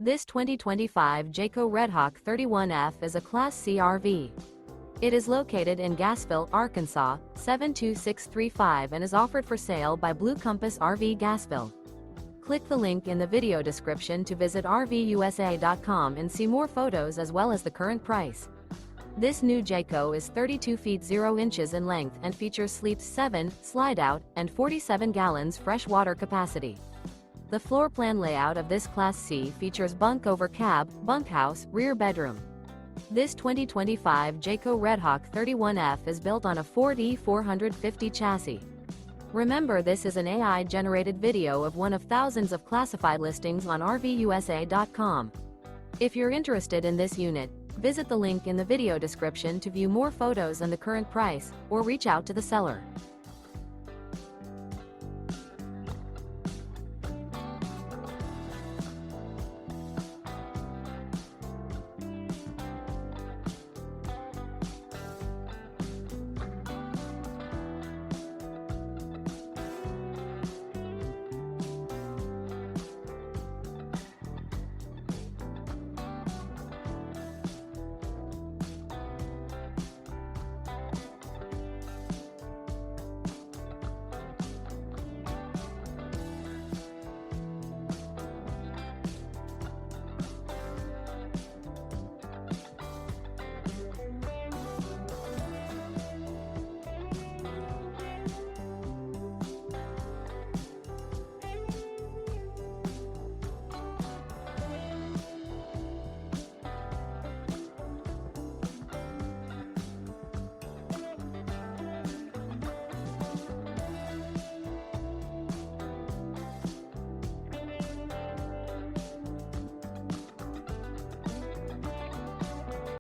This 2025 Jayco Redhawk 31F is a Class C RV. It is located in Gassville, Arkansas, 72635 and is offered for sale by Blue Compass RV Gassville. Click the link in the video description to visit RVUSA.com and see more photos as well as the current price. This new Jayco is 32 feet 0 inches in length and features sleeps 7, Slideout, and 47 gallons fresh water capacity. The floor plan layout of this Class C features Bunk Over Cab, Bunkhouse, rear bedroom. This 2025 Jayco Redhawk 31F is built on a Ford E450 chassis. Remember, this is an AI-generated video of one of thousands of classified listings on RVUSA.com. If you're interested in this unit, visit the link in the video description to view more photos and the current price, or reach out to the seller.